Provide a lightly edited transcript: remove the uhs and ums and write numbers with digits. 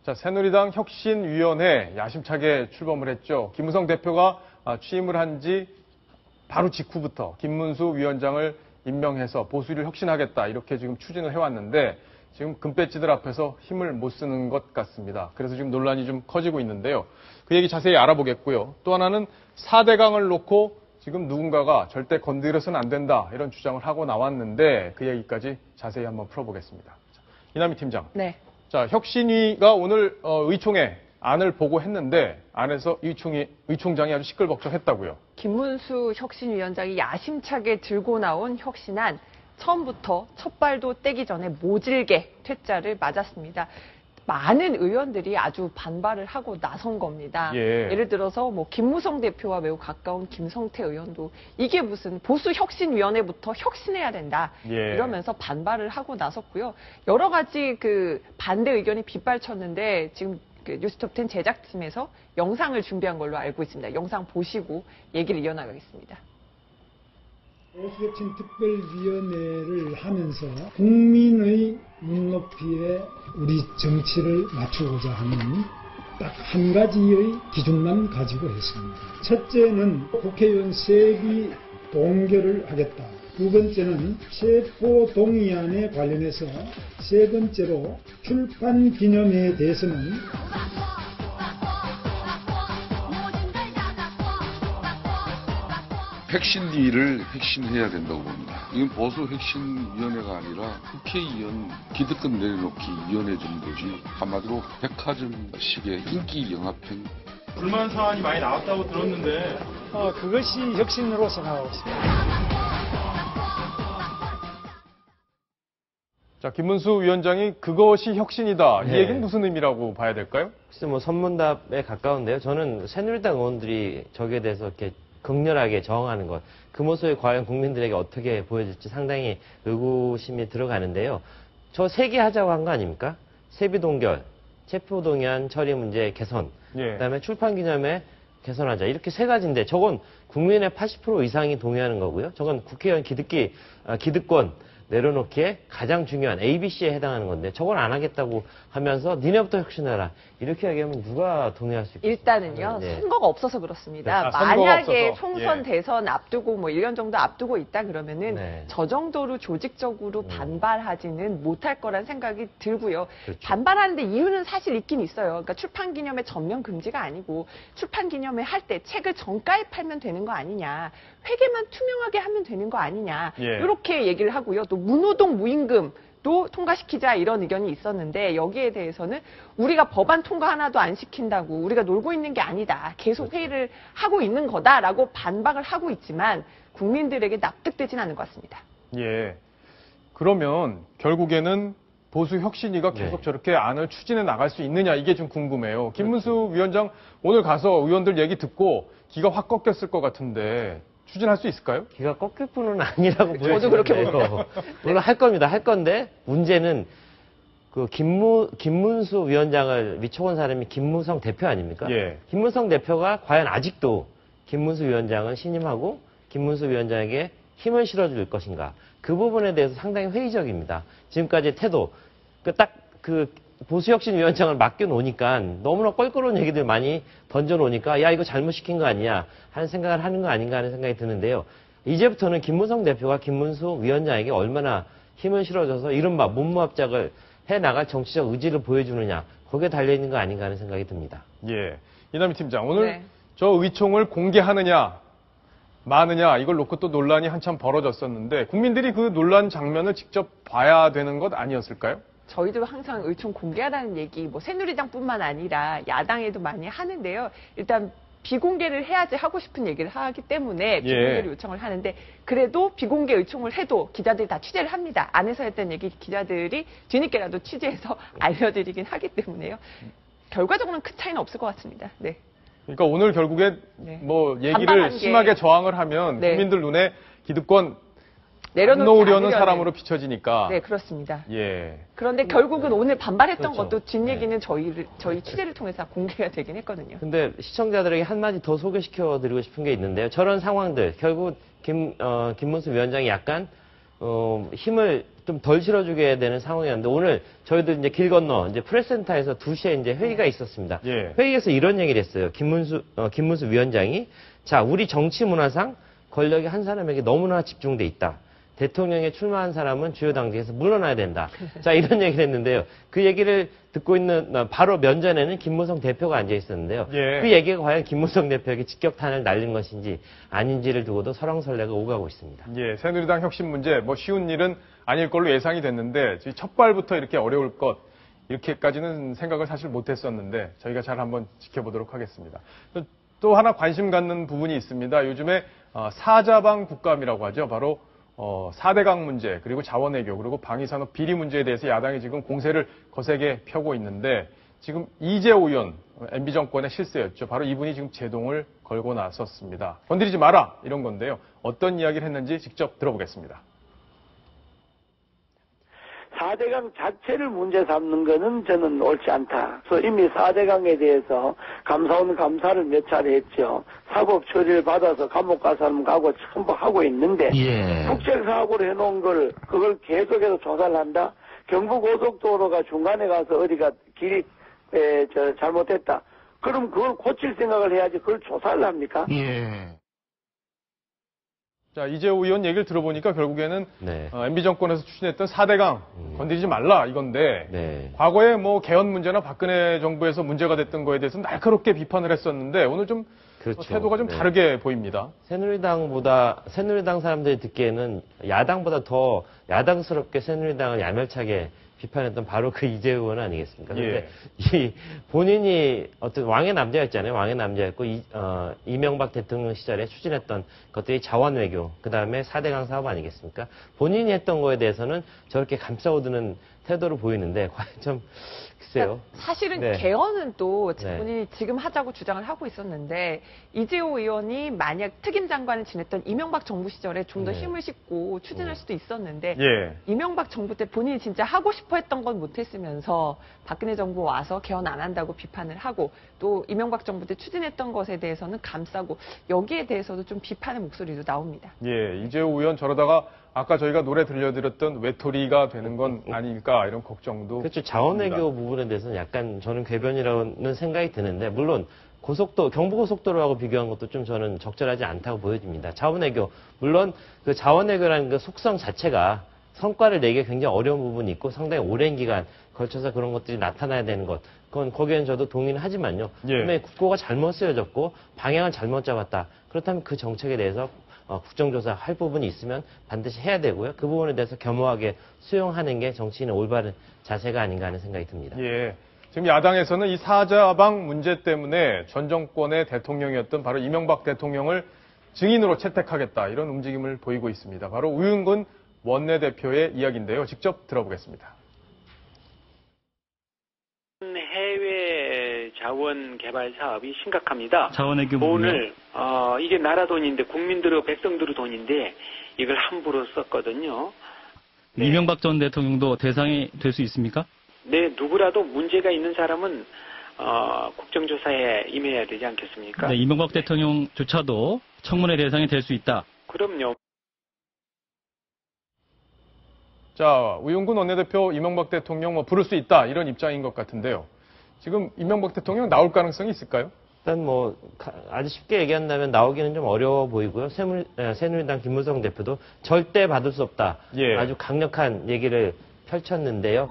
자, 새누리당 혁신위원회 야심차게 출범을 했죠. 김무성 대표가 취임을 한 지 바로 직후부터 김문수 위원장을 임명해서 보수를 혁신하겠다 이렇게 지금 추진을 해왔는데 지금 금배지들 앞에서 힘을 못 쓰는 것 같습니다. 그래서 지금 논란이 좀 커지고 있는데요. 그 얘기 자세히 알아보겠고요. 또 하나는 4대강을 놓고 지금 누군가가 절대 건드려서는 안 된다 이런 주장을 하고 나왔는데 그 얘기까지 자세히 한번 풀어보겠습니다. 이남희 팀장. 네. 자, 혁신위가 오늘 의총에 안을 보고했는데 안에서 의총장이 아주 시끌벅적했다고요. 김문수 혁신위원장이 야심차게 들고 나온 혁신안 처음부터 첫 발도 떼기 전에 모질게 퇴짜를 맞았습니다. 많은 의원들이 아주 반발을 하고 나선 겁니다. 예를 들어서 뭐 김무성 대표와 매우 가까운 김성태 의원도 이게 무슨 보수 혁신위원회부터 혁신해야 된다 이러면서 반발을 하고 나섰고요. 여러 가지 그 반대 의견이 빗발쳤는데 지금 그 뉴스톱10 제작팀에서 영상을 준비한 걸로 알고 있습니다. 영상 보시고 얘기를 이어나가겠습니다. 보수혁신특별위원회를 하면서 국민의 눈높이에 우리 정치를 맞추고자 하는 딱 한 가지의 기준만 가지고 했습니다. 첫째는 국회의원 세비 동결을 하겠다. 두 번째는 체포동의안에 관련해서 세 번째로 출판 기념회에 대해서는 혁신위를 혁신해야 된다고 봅니다. 이건 보수 혁신위원회가 아니라 국회의원 기득권 내려놓기 위원회 정도지 한마디로 백화점식의 인기 영합형. 불만 사안이 많이 나왔다고 들었는데 그것이 혁신으로 생각하고 있습니다. 자, 김문수 위원장이 그것이 혁신이다. 이 얘기는 무슨 의미라고 봐야 될까요? 글쎄 뭐 선문답에 가까운데요. 저는 새누리당 의원들이 저기에 대해서 이렇게 극렬하게 저항하는 것, 그 모습이 과연 국민들에게 어떻게 보여질지 상당히 의구심이 들어가는데요. 저 세 개 하자고 한 거 아닙니까? 세비동결, 체포동의안 처리 문제 개선, 그다음에 출판기념회 개선하자. 이렇게 세 가지인데 저건 국민의 80% 이상이 동의하는 거고요. 저건 국회의원 기득권 내려놓기에 가장 중요한 ABC에 해당하는 건데 저걸 안 하겠다고 하면서 니네부터 혁신해라. 이렇게 얘기하면 누가 동의할 수 있겠어요? 일단은요. 선거가 없어서 그렇습니다. 선거가 만약에 없어서. 총선 대선 앞두고 뭐 1년 정도 앞두고 있다 그러면은 저 정도로 조직적으로 반발하지는 못할 거란 생각이 들고요. 그렇죠. 반발하는데 이유는 사실 있긴 있어요. 그러니까 출판기념회 전면 금지가 아니고 출판기념회 할 때 책을 정가에 팔면 되는 거 아니냐. 회계만 투명하게 하면 되는 거 아니냐. 이렇게 얘기를 하고요. 또 무노동 무임금도 통과시키자 이런 의견이 있었는데 여기에 대해서는 우리가 법안 통과 하나도 안 시킨다고 우리가 놀고 있는 게 아니다. 계속 회의를 하고 있는 거다라고 반박을 하고 있지만 국민들에게 납득되진 않는 것 같습니다. 예. 그러면 결국에는 보수 혁신위가 계속 저렇게 안을 추진해 나갈 수 있느냐 이게 좀 궁금해요. 김문수 위원장 오늘 가서 의원들 얘기 듣고 기가 확 꺾였을 것 같은데 추진할 수 있을까요? 기가 꺾일 뿐은 아니라고 보여요. 저도 그렇게 봅니다. 물론 할 겁니다. 할 건데 문제는 그 김문수 위원장을 미쳐온 사람이 김무성 대표 아닙니까? 김무성 대표가 과연 아직도 김문수 위원장을 신임하고 김문수 위원장에게 힘을 실어줄 것인가? 그 부분에 대해서 상당히 회의적입니다. 지금까지 태도, 보수혁신위원장을 맡겨놓으니까 너무나 껄끄러운 얘기들 많이 던져놓으니까 야 이거 잘못 시킨 거 아니야 하는 생각을 하는 거 아닌가 하는 생각이 드는데요. 이제부터는 김무성 대표가 김문수 위원장에게 얼마나 힘을 실어줘서 이른바 문무합작을 해나갈 정치적 의지를 보여주느냐 거기에 달려있는 거 아닌가 하는 생각이 듭니다. 예, 이남희 팀장 오늘 저 의총을 공개하느냐 마느냐 이걸 놓고 또 논란이 한참 벌어졌었는데 국민들이 그 논란 장면을 직접 봐야 되는 것 아니었을까요? 저희도 항상 의총 공개하라는 얘기, 뭐 새누리당뿐만 아니라 야당에도 많이 하는데요. 일단 비공개를 해야지 하고 싶은 얘기를 하기 때문에 비공개를 요청을 하는데 그래도 비공개 의총을 해도 기자들이 다 취재를 합니다. 안에서 했던 얘기 기자들이 뒤늦게라도 취재해서 알려드리긴 하기 때문에요. 결과적으로는 큰 차이는 없을 것 같습니다. 네. 그러니까 오늘 결국에 뭐 얘기를 심하게 저항을 하면 국민들 눈에 기득권 내려놓으려는 사람으로 비춰지니까. 네, 그렇습니다. 그런데 결국은 오늘 반발했던 것도 뒷얘기는 저희 취재를 통해서 공개가 되긴 했거든요. 근데 시청자들에게 한마디 더 소개시켜드리고 싶은 게 있는데요. 저런 상황들, 결국 김문수 위원장이 약간 힘을 좀 덜 실어주게 되는 상황이었는데 오늘 저희도 이제 길 건너 이제 프레스센터에서 2시에 이제 회의가 있었습니다. 예. 회의에서 이런 얘기를 했어요. 김문수 위원장이 자, 우리 정치 문화상 권력이 한 사람에게 너무나 집중돼 있다. 대통령에 출마한 사람은 주요 당직에서 물러나야 된다. 자, 이런 얘기를 했는데요. 그 얘기를 듣고 있는 바로 면전에는 김무성 대표가 앉아 있었는데요. 예. 그 얘기가 과연 김무성 대표에게 직격탄을 날린 것인지 아닌지를 두고도 설왕설래가 오가고 있습니다. 예, 새누리당 혁신 문제 뭐 쉬운 일은 아닐 걸로 예상이 됐는데 첫 발부터 이렇게 어려울 것 이렇게까지는 생각을 사실 못했었는데 저희가 잘 한번 지켜보도록 하겠습니다. 또 하나 관심 갖는 부분이 있습니다. 요즘에 사자방 국감이라고 하죠. 바로 4대강 문제, 그리고 자원외교, 그리고 방위산업 비리 문제에 대해서 야당이 지금 공세를 거세게 펴고 있는데 지금 이재호 의원, MB 정권의 실세였죠. 바로 이분이 지금 제동을 걸고 나섰습니다. 건드리지 마라 이런 건데요. 어떤 이야기를 했는지 직접 들어보겠습니다. 4대강 자체를 문제 삼는 것은 저는 옳지 않다. 그래서 이미 4대강에 대해서 감사원 감사를 몇 차례 했죠. 사법 처리를 받아서 감옥 갈 사람 가고 전부 하고 있는데 국책사고로 해놓은 걸 그걸 계속해서 조사를 한다. 경부고속도로가 중간에 가서 어디가 길이 잘못했다. 그럼 그걸 고칠 생각을 해야지 그걸 조사를 합니까? 자, 이재호 의원 얘기를 들어보니까 결국에는 네. MB 정권에서 추진했던 4대강 건드리지 말라 이건데 네. 과거에 뭐 개헌 문제나 박근혜 정부에서 문제가 됐던 거에 대해서 날카롭게 비판을 했었는데 오늘 좀 그렇죠. 태도가 좀 네. 다르게 보입니다. 새누리당 사람들이 듣기에는 야당보다 더 야당스럽게 새누리당을 야멸차게 비판했던 바로 그 이재호 의원 아니겠습니까? 그런데 이 본인이 어떤 왕의 남자였잖아요. 왕의 남자였고 이명박 대통령 시절에 추진했던 것들이 자원외교, 그 다음에 4대강 사업 아니겠습니까? 본인이 했던 거에 대해서는 저렇게 감싸오드는 태도를 보이는데 과연 좀 글쎄요. 사실은 네. 개헌은 또 네. 본인이 지금 하자고 주장을 하고 있었는데 이재호 의원이 만약 특임 장관을 지냈던 이명박 정부 시절에 좀 더 네. 힘을 싣고 추진할 수도 있었는데 예. 이명박 정부 때 본인이 진짜 하고 싶어 했던 건 못했으면서 박근혜 정부 와서 개헌 안 한다고 비판을 하고 또 이명박 정부 때 추진했던 것에 대해서는 감싸고 여기에 대해서도 좀 비판의 목소리도 나옵니다. 예, 이재호 의원 저러다가 아까 저희가 노래 들려드렸던 외톨이가 되는 건 아닐까 이런 걱정도. 그렇죠. 자원외교 부분에 대해서는 약간 저는 궤변이라는 생각이 드는데 물론 경부고속도로하고 비교한 것도 좀 저는 적절하지 않다고 보여집니다. 자원외교 물론 그 자원외교라는 그 속성 자체가 성과를 내기 굉장히 어려운 부분이 있고 상당히 오랜 기간 걸쳐서 그런 것들이 나타나야 되는 것. 그건 거기에는 저도 동의는 하지만요. 예. 그다음에 국고가 잘못 쓰여졌고 방향을 잘못 잡았다. 그렇다면 그 정책에 대해서 국정조사 할 부분이 있으면 반드시 해야 되고요. 그 부분에 대해서 겸허하게 수용하는 게 정치인의 올바른 자세가 아닌가 하는 생각이 듭니다. 예. 지금 야당에서는 이 사자방 문제 때문에 전 정권의 대통령이었던 바로 이명박 대통령을 증인으로 채택하겠다 이런 움직임을 보이고 있습니다. 바로 우윤근 원내대표의 이야기인데요. 직접 들어보겠습니다. 해외 자원 개발 사업이 심각합니다. 자원외교 오늘 이게 나라 돈인데 국민들의 백성들의 돈인데 이걸 함부로 썼거든요. 네. 이명박 전 대통령도 대상이 될 수 있습니까? 네, 누구라도 문제가 있는 사람은 국정조사에 임해야 되지 않겠습니까? 네, 이명박 대통령조차도 청문회 대상이 될 수 있다. 그럼요. 자, 우윤근 원내대표 이명박 대통령 부를 수 있다 이런 입장인 것 같은데요. 지금 이명박 대통령 나올 가능성이 있을까요? 일단 아주 쉽게 얘기한다면 나오기는 좀 어려워 보이고요. 새누리당 김무성 대표도 절대 받을 수 없다. 예. 아주 강력한 얘기를 펼쳤는데요.